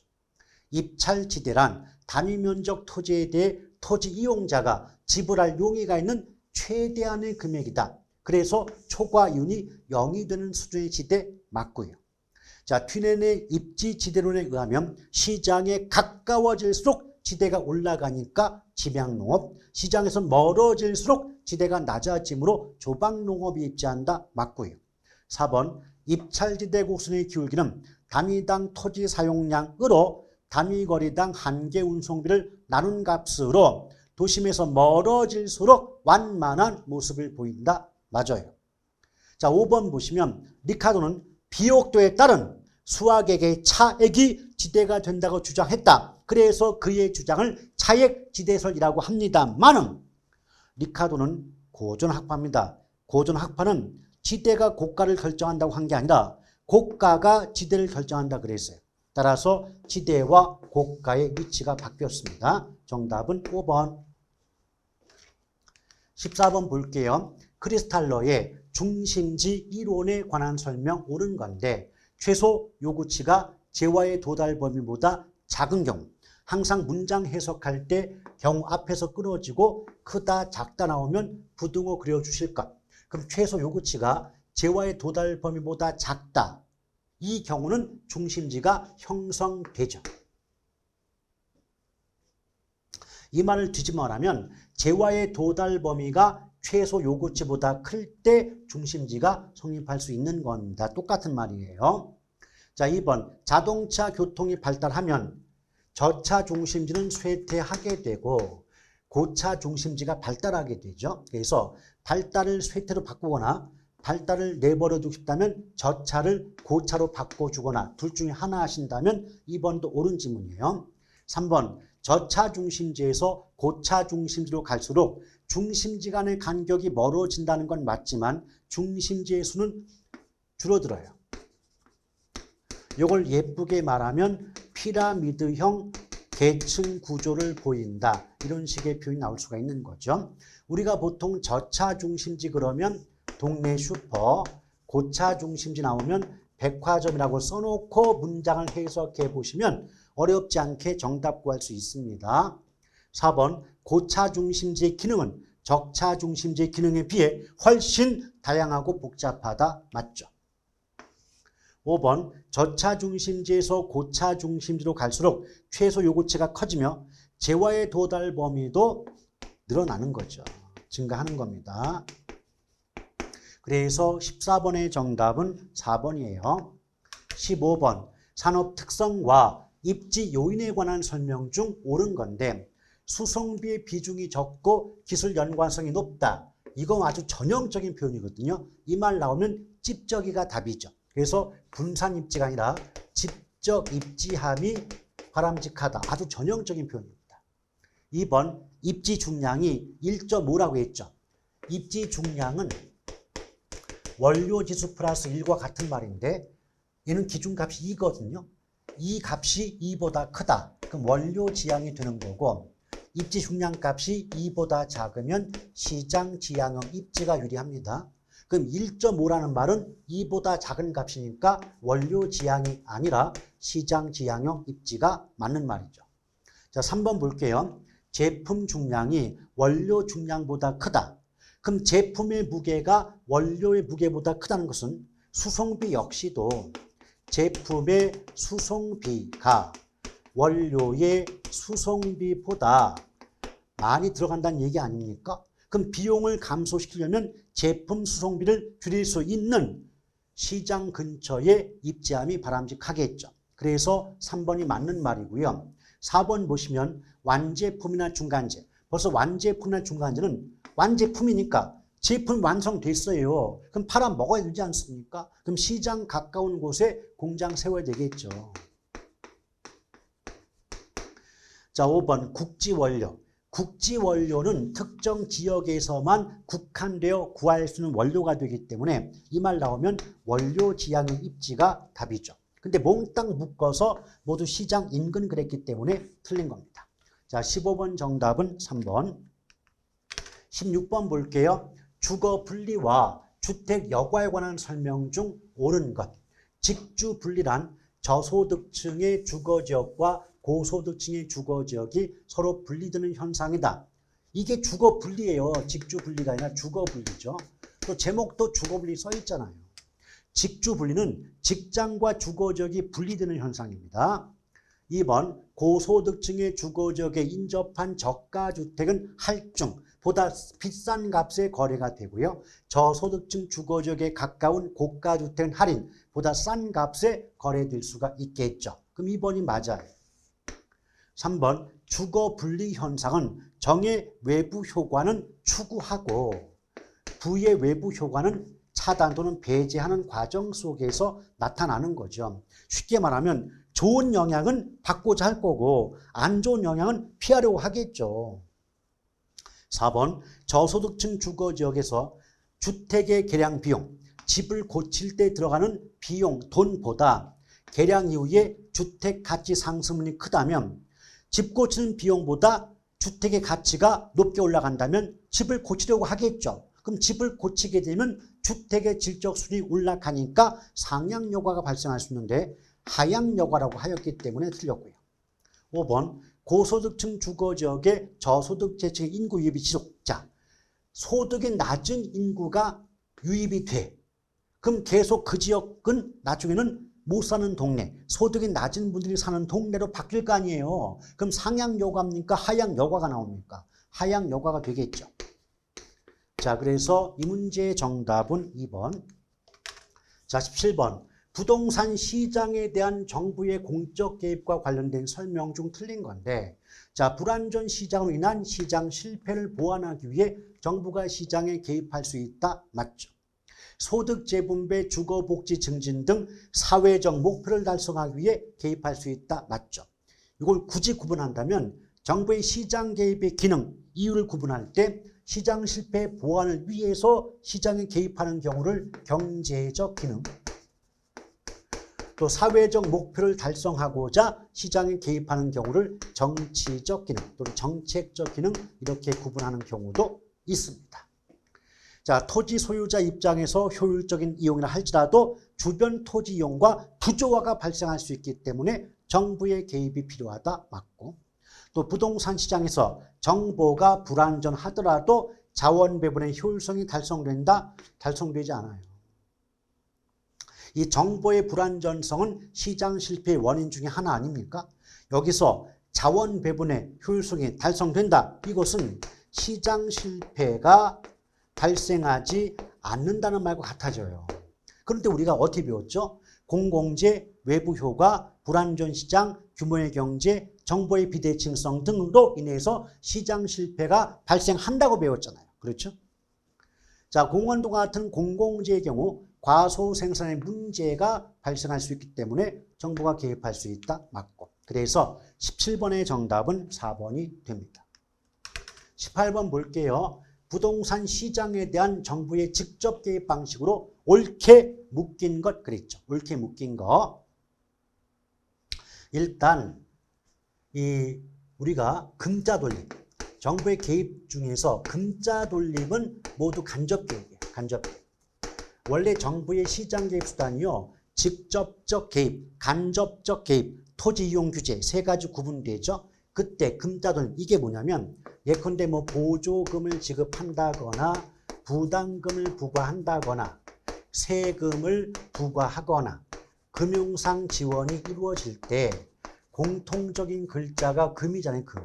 입찰지대란 단위 면적 토지에 대해 토지 이용자가 지불할 용의가 있는 최대한의 금액이다. 그래서 초과이윤이 0이 되는 수준의 지대 맞고요. 자, 튀넨의 입지지대론에 의하면 시장에 가까워질수록 지대가 올라가니까 집약농업, 시장에서 멀어질수록 지대가 낮아지므로 조박농업이 입지한다. 맞고요. 4번 입찰지대 곡선의 기울기는 단위당 토지 사용량으로 단위거리당 한개 운송비를 나눈 값으로 도심에서 멀어질수록 완만한 모습을 보인다. 맞아요. 자, 5번 보시면 리카도는 비옥도에 따른 수학액의 차액이 지대가 된다고 주장했다. 그래서 그의 주장을 차액지대설이라고 합니다만은 리카도는 고전학파입니다. 고전학파는 지대가 고가를 결정한다고 한 게 아니라 고가가 지대를 결정한다 그랬어요. 따라서 지대와 고가의 위치가 바뀌었습니다. 정답은 5번. 14번 볼게요. 크리스탈러의 중심지 이론에 관한 설명 옳은 건데 최소 요구치가 재화의 도달 범위보다 작은 경우 항상 문장 해석할 때 경우 앞에서 끊어지고 크다 작다 나오면 부등호 그려주실 것. 그럼 최소 요구치가 재화의 도달 범위보다 작다. 이 경우는 중심지가 형성되죠. 이 말을 뒤집어 말하면 재화의 도달 범위가 최소 요구치보다 클 때 중심지가 성립할 수 있는 겁니다. 똑같은 말이에요. 자, 2번 자동차 교통이 발달하면 저차 중심지는 쇠퇴하게 되고 고차 중심지가 발달하게 되죠. 그래서 발달을 쇠퇴로 바꾸거나 발달을 내버려 두고 싶다면 저차를 고차로 바꿔주거나 둘 중에 하나 하신다면 2번도 옳은 지문이에요. 3번 저차 중심지에서 고차 중심지로 갈수록 중심지 간의 간격이 멀어진다는 건 맞지만 중심지의 수는 줄어들어요. 이걸 예쁘게 말하면 피라미드형 계층 구조를 보인다. 이런 식의 표현이 나올 수가 있는 거죠. 우리가 보통 저차 중심지 그러면 동네 슈퍼, 고차 중심지 나오면 백화점이라고 써놓고 문장을 해석해 보시면 어렵지 않게 정답 구할 수 있습니다. 4번 고차 중심지의 기능은 적차 중심지의 기능에 비해 훨씬 다양하고 복잡하다. 맞죠? 5번 저차 중심지에서 고차 중심지로 갈수록 최소 요구치가 커지며 재화의 도달 범위도 늘어나는 거죠. 증가하는 겁니다. 그래서 14번의 정답은 4번이에요. 15번 산업 특성과 입지 요인에 관한 설명 중 옳은 건데 수송비의 비중이 적고 기술 연관성이 높다. 이건 아주 전형적인 표현이거든요. 이 말 나오면 집적이가 답이죠. 그래서 분산 입지가 아니라 집적 입지함이 바람직하다. 아주 전형적인 표현입니다. 2번 입지 중량이 1.5라고 했죠. 입지 중량은 원료지수 플러스 1과 같은 말인데 얘는 기준값이 2거든요. 이 값이 2보다 크다. 그럼 원료 지향이 되는 거고 입지 중량값이 2보다 작으면 시장 지향형 입지가 유리합니다. 그럼 1.5라는 말은 2보다 작은 값이니까 원료 지향이 아니라 시장 지향형 입지가 맞는 말이죠. 자, 3번 볼게요. 제품 중량이 원료 중량보다 크다. 그럼 제품의 무게가 원료의 무게보다 크다는 것은 수송비 역시도 제품의 수송비가 원료의 수송비보다 많이 들어간다는 얘기 아닙니까? 그럼 비용을 감소시키려면 제품 수송비를 줄일 수 있는 시장 근처에 입지함이 바람직하겠죠. 그래서 3번이 맞는 말이고요. 4번 보시면 완제품이나 중간재. 벌써 완제품이나 중간재는 완제품이니까 제품 완성됐어요. 그럼 팔아 먹어야 되지 않습니까? 그럼 시장 가까운 곳에 공장 세워야 되겠죠. 자, 5번 국지원료. 국지 원료는 특정 지역에서만 국한되어 구할 수 있는 원료가 되기 때문에 이 말 나오면 원료 지향의 입지가 답이죠. 근데 몽땅 묶어서 모두 시장 인근 그랬기 때문에 틀린 겁니다. 자, 15번 정답은 3번. 16번 볼게요. 주거 분리와 주택 여과에 관한 설명 중 옳은 것. 직주 분리란 저소득층의 주거지역과 고소득층의 주거지역이 서로 분리되는 현상이다. 이게 주거 분리예요. 직주 분리가 아니라 주거 분리죠. 또 제목도 주거 분리 써 있잖아요. 직주 분리는 직장과 주거지역이 분리되는 현상입니다. 2번 고소득층의 주거지역에 인접한 저가주택은 할증, 보다 비싼 값에 거래가 되고요. 저소득층 주거지역에 가까운 고가주택은 할인, 보다 싼 값에 거래될 수가 있겠죠. 그럼 2번이 맞아요. 3번 주거 분리 현상은 정의 외부 효과는 추구하고 부의 외부 효과는 차단 또는 배제하는 과정 속에서 나타나는 거죠. 쉽게 말하면 좋은 영향은 받고자 할 거고 안 좋은 영향은 피하려고 하겠죠. 4번 저소득층 주거지역에서 주택의 개량 비용, 집을 고칠 때 들어가는 비용, 돈보다 개량 이후에 주택 가치 상승분이 크다면 집 고치는 비용보다 주택의 가치가 높게 올라간다면 집을 고치려고 하겠죠. 그럼 집을 고치게 되면 주택의 질적 수준이 올라가니까 상향 여과가 발생할 수 있는데 하향 여과라고 하였기 때문에 틀렸고요. 5번 고소득층 주거지역의 저소득 재층의 인구 유입이 지속자. 소득이 낮은 인구가 유입이 돼. 그럼 계속 그 지역은 나중에는 못 사는 동네, 소득이 낮은 분들이 사는 동네로 바뀔 거 아니에요. 그럼 상향 여과입니까? 하향 여과가 나옵니까? 하향 여과가 되겠죠. 자, 그래서 이 문제의 정답은 2번. 자, 17번. 부동산 시장에 대한 정부의 공적 개입과 관련된 설명 중 틀린 건데, 자, 불안전 시장으로 인한 시장 실패를 보완하기 위해 정부가 시장에 개입할 수 있다. 맞죠? 소득 재분배, 주거복지 증진 등 사회적 목표를 달성하기 위해 개입할 수 있다. 맞죠? 이걸 굳이 구분한다면 정부의 시장 개입의 기능, 이유를 구분할 때 시장 실패 보완을 위해서 시장에 개입하는 경우를 경제적 기능, 또 사회적 목표를 달성하고자 시장에 개입하는 경우를 정치적 기능 또는 정책적 기능 이렇게 구분하는 경우도 있습니다. 자, 토지 소유자 입장에서 효율적인 이용이라 할지라도 주변 토지 이용과 부조화가 발생할 수 있기 때문에 정부의 개입이 필요하다. 맞고, 또 부동산 시장에서 정보가 불완전하더라도 자원 배분의 효율성이 달성된다? 달성되지 않아요. 이 정보의 불완전성은 시장 실패의 원인 중에 하나 아닙니까? 여기서 자원 배분의 효율성이 달성된다. 이것은 시장 실패가 발생하지 않는다는 말과 같아져요. 그런데 우리가 어떻게 배웠죠? 공공재, 외부 효과, 불완전 시장, 규모의 경제, 정보의 비대칭성 등으로 인해서 시장 실패가 발생한다고 배웠잖아요. 그렇죠? 자, 공원동과 같은 공공재의 경우 과소 생산의 문제가 발생할 수 있기 때문에 정부가 개입할 수 있다. 맞고. 그래서 17번의 정답은 4번이 됩니다. 18번 볼게요. 부동산 시장에 대한 정부의 직접 개입 방식으로 옳게 묶인 것 그랬죠. 옳게 묶인 거. 일단 우리가 금자 돌림, 정부의 개입 중에서 금자 돌림은 모두 간접 개입이에요. 간접 개입. 원래 정부의 시장 개입 수단이요. 직접적 개입, 간접적 개입, 토지 이용 규제 세 가지 구분되죠. 그때 금자 돌림 이게 뭐냐면 예컨대 뭐 보조금을 지급한다거나 부담금을 부과한다거나 세금을 부과하거나 금융상 지원이 이루어질 때 공통적인 글자가 금이잖아요. 금.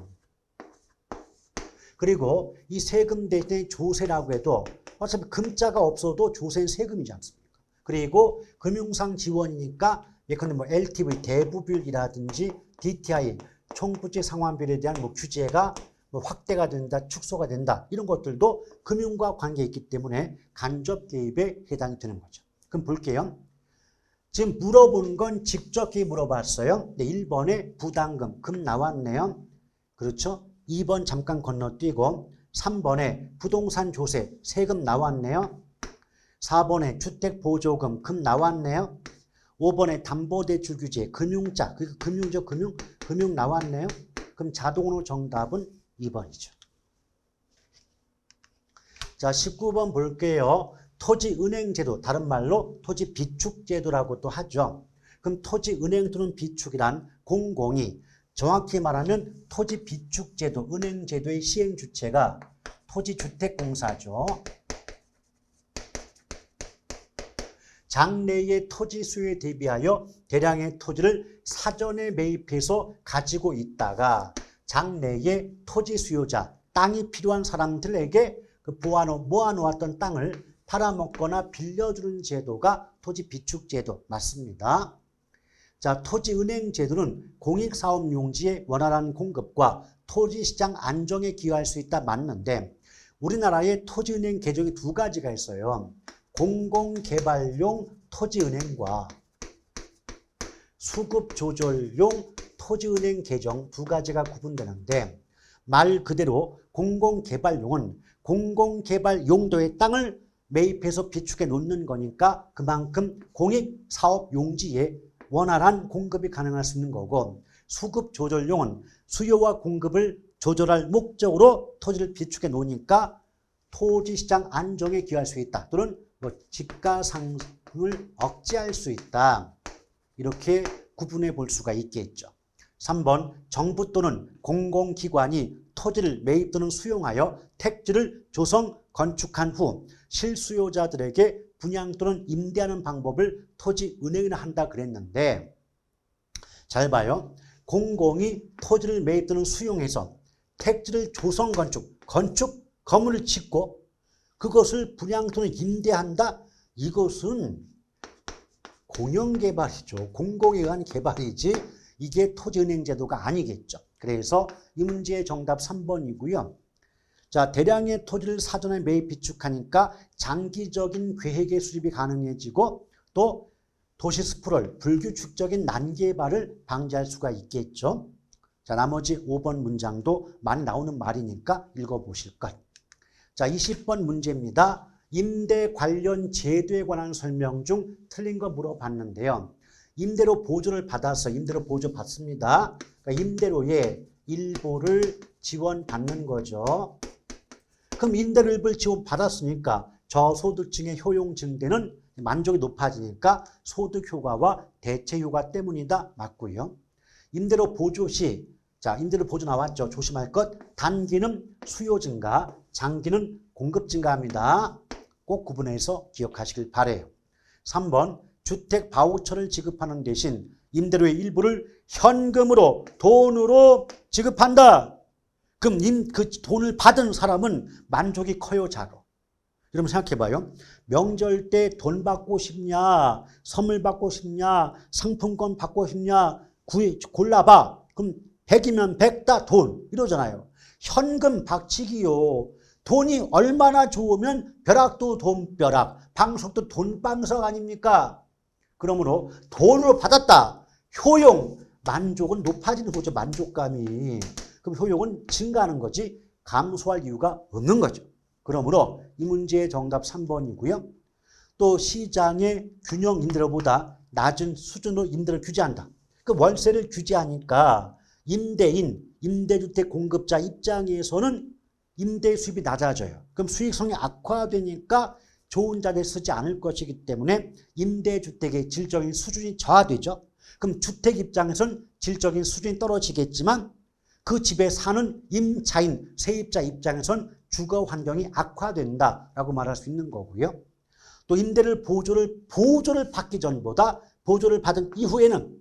그리고 이 세금 대신에 조세라고 해도 어차피 금자가 없어도 조세는 세금이지 않습니까? 그리고 금융상 지원이니까 예컨대 뭐 LTV 대부비율이라든지 DTI 총부채 상환비율에 대한 뭐 규제가 뭐 확대가 된다, 축소가 된다 이런 것들도 금융과 관계 있기 때문에 간접 개입에 해당이 되는 거죠. 그럼 볼게요. 지금 물어본 건 직접 개입 물어봤어요. 네, 1번에 부담금, 금 나왔네요. 그렇죠? 2번 잠깐 건너뛰고 3번에 부동산 조세 세금 나왔네요. 4번에 주택보조금 금 나왔네요. 5번에 담보대출 규제 금융자 금융죠 금융 나왔네요. 그럼 자동으로 정답은 2번이죠. 자 19번 볼게요. 토지은행제도 다른 말로 토지비축제도라고도 하죠. 그럼 토지은행 또는 비축이란 공공이 정확히 말하면 토지비축제도 은행제도의 시행주체가 토지주택공사죠. 장래의 토지 수요에 대비하여 대량의 토지를 사전에 매입해서 가지고 있다가 장래의 토지 수요자, 땅이 필요한 사람들에게 그 모아놓았던 땅을 팔아먹거나 빌려주는 제도가 토지비축제도 맞습니다. 자, 토지은행제도는 공익사업용지의 원활한 공급과 토지시장 안정에 기여할 수 있다 맞는데 우리나라의 토지은행 개정이 두 가지가 있어요. 공공개발용 토지은행과 수급조절용 토지은행 개정 두 가지가 구분되는데 말 그대로 공공개발용은 공공개발 용도의 땅을 매입해서 비축해 놓는 거니까 그만큼 공익사업용지에 원활한 공급이 가능할 수 있는 거고 수급조절용은 수요와 공급을 조절할 목적으로 토지를 비축해 놓으니까 토지시장 안정에 기여할 수 있다. 또는 집가 상승을 억제할 수 있다. 이렇게 구분해 볼 수가 있겠죠. 3번 정부 또는 공공기관이 토지를 매입 또는 수용하여 택지를 조성, 건축한 후 실수요자들에게 분양 또는 임대하는 방법을 토지은행이나 한다 그랬는데 잘 봐요. 공공이 토지를 매입 또는 수용해서 택지를 조성, 건축, 건물을 짓고 그것을 분양 또는 임대한다. 이것은 공영개발이죠. 공공에 의한 개발이지 이게 토지은행 제도가 아니겠죠. 그래서 이 문제의 정답 3번이고요. 자, 대량의 토지를 사전에 매입 비축하니까 장기적인 계획의 수립이 가능해지고 또 도시 스프롤, 불규칙적인 난개발을 방지할 수가 있겠죠. 자, 나머지 5번 문장도 많이 나오는 말이니까 읽어보실 것. 자, 20번 문제입니다. 임대 관련 제도에 관한 설명 중 틀린 거 물어봤는데요. 임대료 보조를 받아서 임대료 보조 받습니다. 그러니까 임대료의 일부를 지원받는 거죠. 그럼 임대료 일부를 지원받았으니까 저소득층의 효용 증대는 만족이 높아지니까 소득 효과와 대체 효과 때문이다. 맞고요. 임대료 보조 시, 자, 임대료 보조 나왔죠. 조심할 것. 단기는 수요 증가, 장기는 공급 증가합니다. 꼭 구분해서 기억하시길 바래요. 3번 주택 바우처를 지급하는 대신 임대료의 일부를 현금으로 돈으로 지급한다. 그럼 그 돈을 받은 사람은 만족이 커요, 작아? 여러분 생각해봐요. 명절 때 돈 받고 싶냐, 선물 받고 싶냐, 상품권 받고 싶냐, 골라봐. 그럼 100이면 100다 돈 이러잖아요. 현금 박치기요. 돈이 얼마나 좋으면 벼락도 돈벼락, 방석도 돈방석 아닙니까? 그러므로 돈으로 받았다. 효용, 만족은 높아지는 거죠. 만족감이. 그럼 효용은 증가하는 거지 감소할 이유가 없는 거죠. 그러므로 이 문제의 정답 3번이고요. 또 시장의 균형 임대료보다 낮은 수준으로 임대를 규제한다. 그 월세를 규제하니까 임대인, 임대주택 공급자 입장에서는 임대 수입이 낮아져요. 그럼 수익성이 악화되니까 좋은 자리에 쓰지 않을 것이기 때문에 임대주택의 질적인 수준이 저하되죠. 그럼 주택 입장에서는 질적인 수준이 떨어지겠지만 그 집에 사는 임차인, 세입자 입장에선 주거 환경이 악화된다라고 말할 수 있는 거고요. 또 임대를 보조를 받기 전보다 보조를 받은 이후에는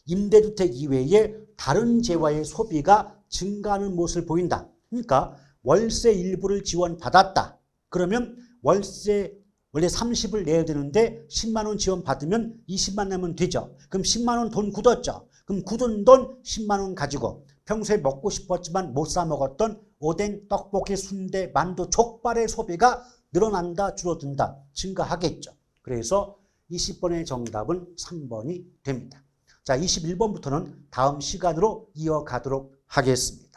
임대주택 이외에 다른 재화의 소비가 증가하는 모습을 보인다. 그러니까 월세 일부를 지원받았다. 그러면 월세 원래 30을 내야 되는데 10만 원 지원받으면 20만 내면 되죠. 그럼 10만 원 돈 굳었죠. 그럼 굳은 돈 10만 원 가지고 평소에 먹고 싶었지만 못 사 먹었던 오뎅, 떡볶이, 순대, 만두, 족발의 소비가 늘어난다, 줄어든다, 증가하겠죠. 그래서 20번의 정답은 3번이 됩니다. 자, 21번부터는 다음 시간으로 이어가도록 하겠습니다.